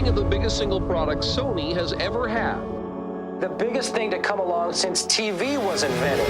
speaking of the biggest single product Sony has ever had. The biggest thing to come along since TV was invented.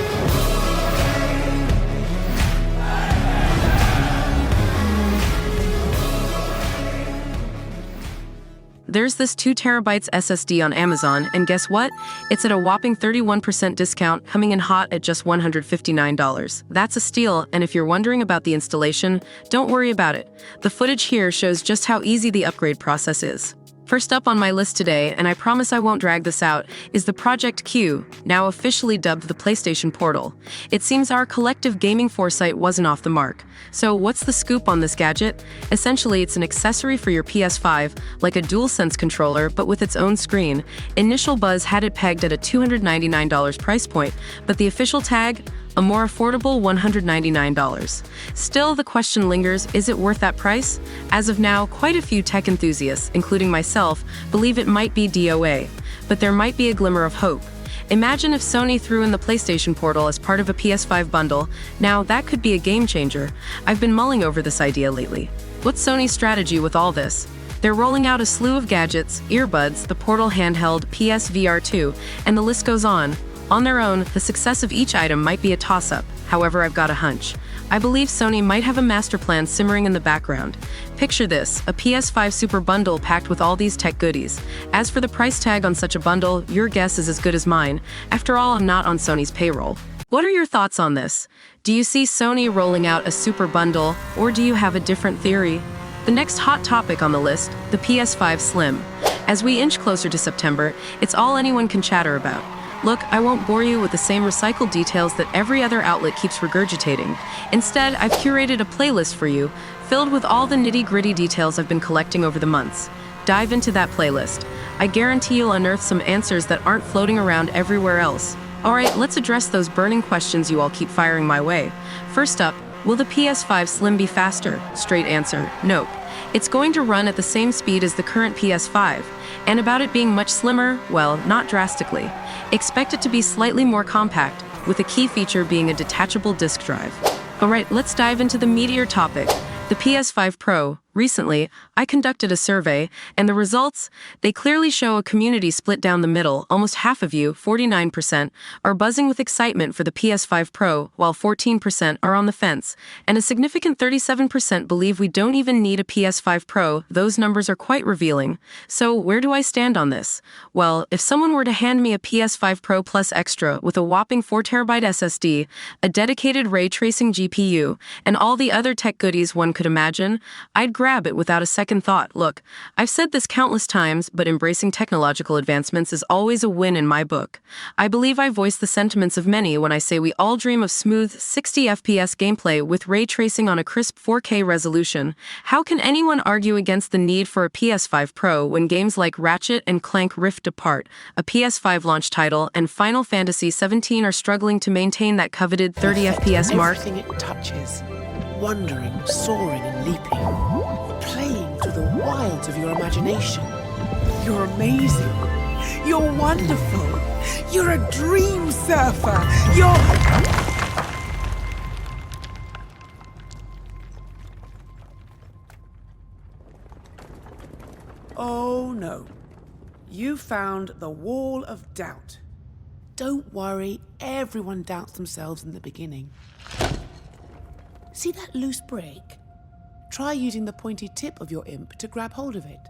There's this 2 terabytes SSD on Amazon, and guess what? It's at a whopping 31% discount, coming in hot at just $159. That's a steal, and if you're wondering about the installation, don't worry about it. The footage here shows just how easy the upgrade process is. First up on my list today, and I promise I won't drag this out, is the Project Q, now officially dubbed the PlayStation Portal. It seems our collective gaming foresight wasn't off the mark. So what's the scoop on this gadget? Essentially, it's an accessory for your PS5, like a DualSense controller, but with its own screen. Initial buzz had it pegged at a $299 price point, but the official tag? A more affordable $199. Still, the question lingers, is it worth that price? As of now, quite a few tech enthusiasts, including myself, believe it might be DOA. But there might be a glimmer of hope. Imagine if Sony threw in the PlayStation Portal as part of a PS5 bundle. Now, that could be a game changer. I've been mulling over this idea lately. What's Sony's strategy with all this? They're rolling out a slew of gadgets, earbuds, the Portal Handheld, PSVR 2, and the list goes on. On their own, the success of each item might be a toss-up. However, I've got a hunch. I believe Sony might have a master plan simmering in the background. Picture this, a PS5 Super Bundle packed with all these tech goodies. As for the price tag on such a bundle, your guess is as good as mine. After all, I'm not on Sony's payroll. What are your thoughts on this? Do you see Sony rolling out a Super Bundle, or do you have a different theory? The next hot topic on the list, the PS5 Slim. As we inch closer to September, it's all anyone can chatter about. Look, I won't bore you with the same recycled details that every other outlet keeps regurgitating. Instead, I've curated a playlist for you, filled with all the nitty-gritty details I've been collecting over the months. Dive into that playlist. I guarantee you'll unearth some answers that aren't floating around everywhere else. Alright, let's address those burning questions you all keep firing my way. First up, will the PS5 Slim be faster? Straight answer, nope. It's going to run at the same speed as the current PS5. And about it being much slimmer, well, not drastically. Expect it to be slightly more compact, with a key feature being a detachable disk drive. Alright, let's dive into the meatier topic, the PS5 Pro. Recently, I conducted a survey, and the results, they clearly show a community split down the middle. Almost half of you, 49%, are buzzing with excitement for the PS5 Pro, while 14% are on the fence, and a significant 37% believe we don't even need a PS5 Pro. Those numbers are quite revealing. So where do I stand on this? Well, if someone were to hand me a PS5 Pro Plus Extra with a whopping 4 terabyte SSD, a dedicated ray tracing GPU, and all the other tech goodies one could imagine, I'd grab it without a second thought. Look, I've said this countless times, but embracing technological advancements is always a win in my book. I believe I voice the sentiments of many when I say we all dream of smooth 60 FPS gameplay with ray tracing on a crisp 4K resolution. How can anyone argue against the need for a PS5 Pro when games like Ratchet and Clank Rift Apart, a PS5 launch title, and Final Fantasy XVII are struggling to maintain that coveted 30 FPS mark? Everything it touches, wandering, soaring and leaping, playing through the wilds of your imagination. You're amazing. You're wonderful. You're a dream surfer. You're... Oh no. You found the wall of doubt. Don't worry, everyone doubts themselves in the beginning. See that loose brick? Try using the pointy tip of your imp to grab hold of it.